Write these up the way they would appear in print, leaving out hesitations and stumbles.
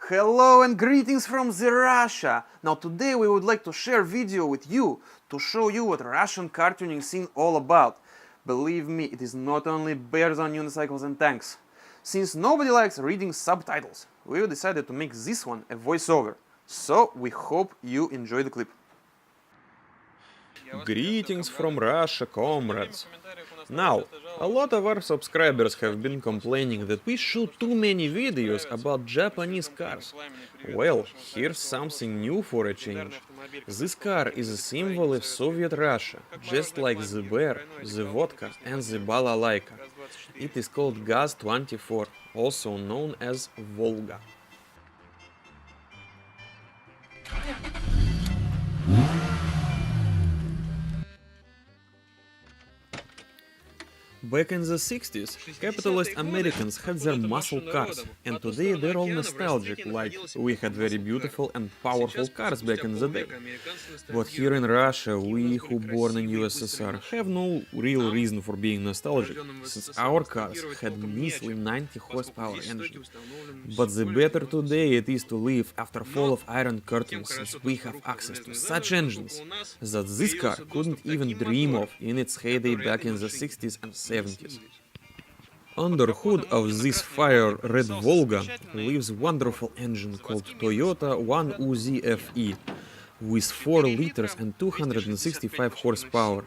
Hello and greetings from the Russia! Now today we would like to share video with you to show you what Russian car tuning scene all about. Believe me, it is not only bears on unicycles and tanks. Since nobody likes reading subtitles, we decided to make this one a voiceover. So we hope you enjoy the clip. Greetings from Russia, comrades. Now, a lot of our subscribers have been complaining that we shoot too many videos about Japanese cars. Well, here's something new for a change. This car is a symbol of Soviet Russia, just like the bear, the vodka and the balalaika. It is called GAZ-24, also known as Volga. Back in the 60s, capitalist Americans had their muscle cars, and today they're all nostalgic, like we had very beautiful and powerful cars back in the day. But here in Russia, we who born in USSR have no real reason for being nostalgic, since our cars had measly 90 horsepower engine. But the better today it is to live after fall of Iron Curtain, since we have access to such engines that this car couldn't even dream of in its heyday back in the 60s and 70s. Under hood of this fire red Volga lives wonderful engine called Toyota 1UZ FE with 4 liters and 265 horsepower.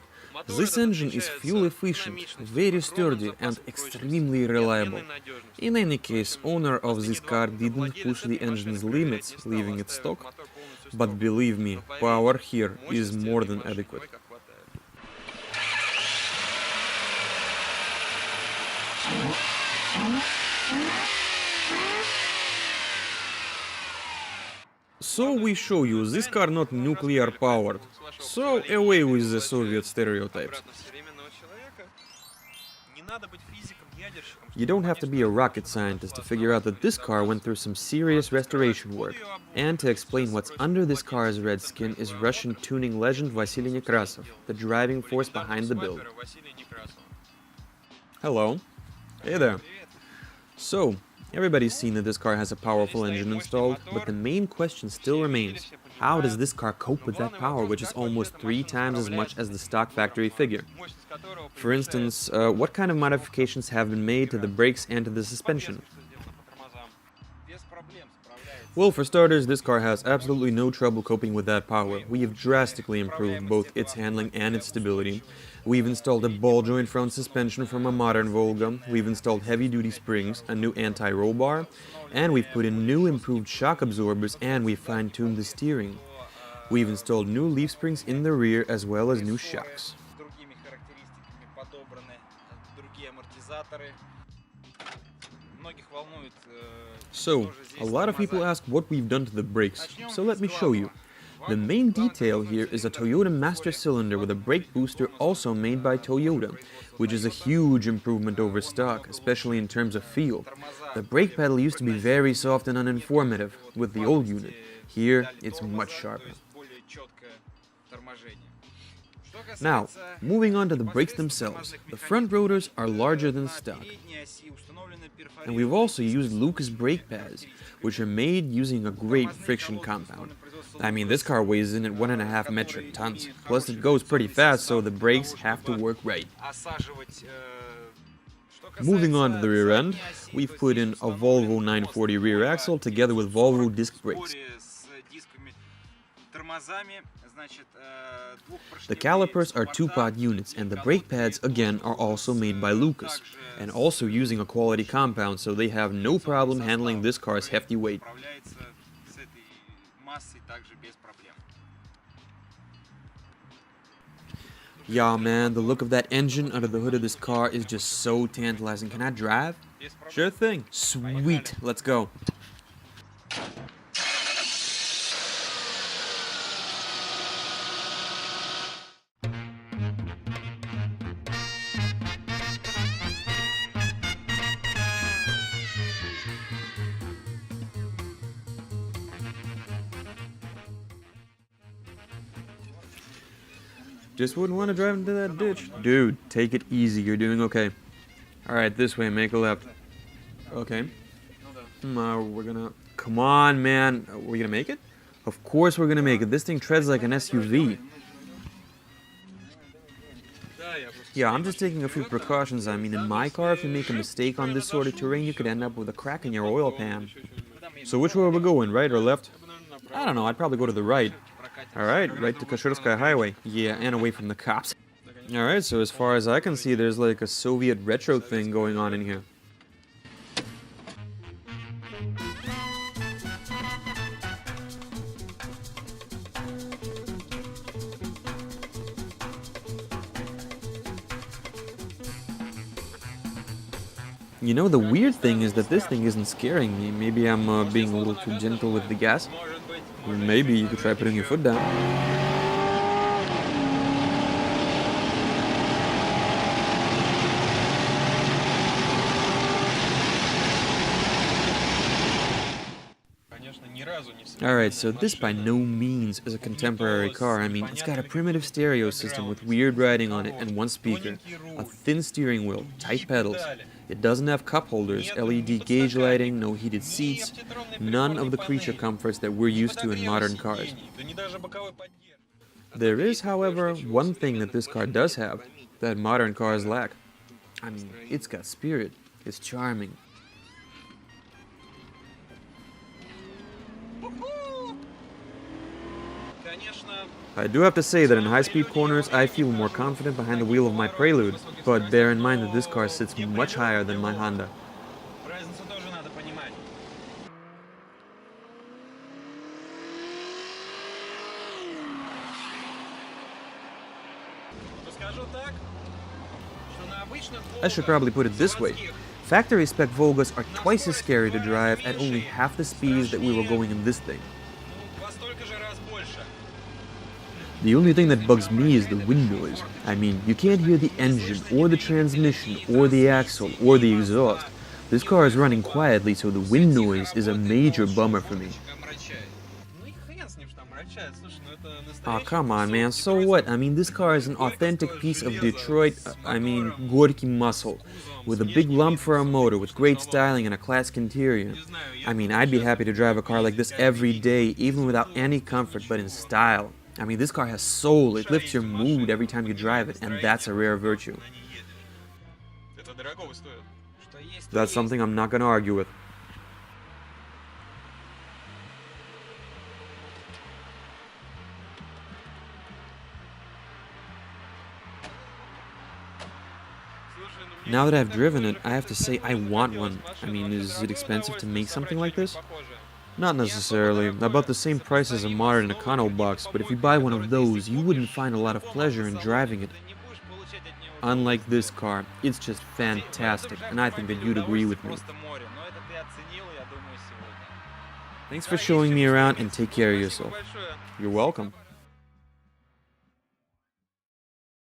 This engine is fuel efficient, very sturdy and extremely reliable. In any case, owner of this car didn't push the engine's limits, leaving it stock, but believe me, power here is more than adequate. So we show you this car not nuclear powered. So away with the Soviet stereotypes. You don't have to be a rocket scientist to figure out that this car went through some serious restoration work. And to explain what's under this car's red skin is Russian tuning legend Vasily Nekrasov, the driving force behind the build. Hello. Hey there. So, everybody's seen that this car has a powerful engine installed, but the main question still remains. How does this car cope with that power, which is almost 3 times as much as the stock factory figure? For instance, what kind of modifications have been made to the brakes and to the suspension? Well, for starters, this car has absolutely no trouble coping with that power. We have drastically improved both its handling and its stability. We've installed a ball joint front suspension from a modern Volga, we've installed heavy-duty springs, a new anti-roll bar, and we've put in new improved shock absorbers, and we've fine-tuned the steering. We've installed new leaf springs in the rear as well as new shocks. So, a lot of people ask what we've done to the brakes, so let me show you. The main detail here is a Toyota master cylinder with a brake booster also made by Toyota, which is a huge improvement over stock, especially in terms of feel. The brake pedal used to be very soft and uninformative with the old unit. Here, it's much sharper. Now, moving on to the brakes themselves, the front rotors are larger than stock. And we've also used Lucas brake pads, which are made using a great friction compound. I mean, this car weighs in at 1.5 metric tons, plus it goes pretty fast, so the brakes have to work right. Moving on to the rear end, we've put in a Volvo 940 rear axle together with Volvo disc brakes. The calipers are 2-pot units, and the brake pads again are also made by Lucas, and also using a quality compound, so they have no problem handling this car's hefty weight. Yeah man, the look of that engine under the hood of this car is just so tantalizing. Can I drive? Sure thing. Sweet, let's go. Just wouldn't want to drive into that ditch. Dude, take it easy, you're doing okay. Alright, this way, make a left. Okay. We're gonna come on, man. Are we gonna make it? Of course we're gonna make it. This thing treads like an SUV. Yeah, I'm just taking a few precautions. I mean, in my car, if you make a mistake on this sort of terrain, you could end up with a crack in your oil pan. So which way are we going, right or left? I don't know, I'd probably go to the right. Alright, right to Kashirskaya Highway. Yeah, and away from the cops. Alright, so as far as I can see, there's like a Soviet retro thing going on in here. You know, the weird thing is that this thing isn't scaring me. Maybe I'm being a little too gentle with the gas. Or maybe you could try putting your foot down. Alright, so this by no means is a contemporary car. I mean, it's got a primitive stereo system with weird writing on it and one speaker, a thin steering wheel, tight pedals. It doesn't have cup holders, LED gauge lighting, no heated seats, none of the creature comforts that we're used to in modern cars. There is, however, one thing that this car does have that modern cars lack. I mean, it's got spirit. It's charming. I do have to say that in high-speed corners, I feel more confident behind the wheel of my Prelude, but bear in mind that this car sits much higher than my Honda. I should probably put it this way. Factory spec Volgas are twice as scary to drive at only half the speeds that we were going in this thing. The only thing that bugs me is the wind noise. I mean, you can't hear the engine, or the transmission, or the axle, or the exhaust. This car is running quietly, so the wind noise is a major bummer for me. Aw, come on, man, so what? I mean, this car is an authentic piece of Detroit, Gorky muscle, with a big lump for a motor, with great styling and a classic interior. I mean, I'd be happy to drive a car like this every day, even without any comfort, but in style. I mean, this car has soul. It lifts your mood every time you drive it, and that's a rare virtue. That's something I'm not gonna argue with. Now that I've driven it, I have to say I want one. I mean, is it expensive to make something like this? Not necessarily. About the same price as a modern Econo box, but if you buy one of those, you wouldn't find a lot of pleasure in driving it. Unlike this car, it's just fantastic, and I think that you'd agree with me. Thanks for showing me around, and take care of yourself. You're welcome.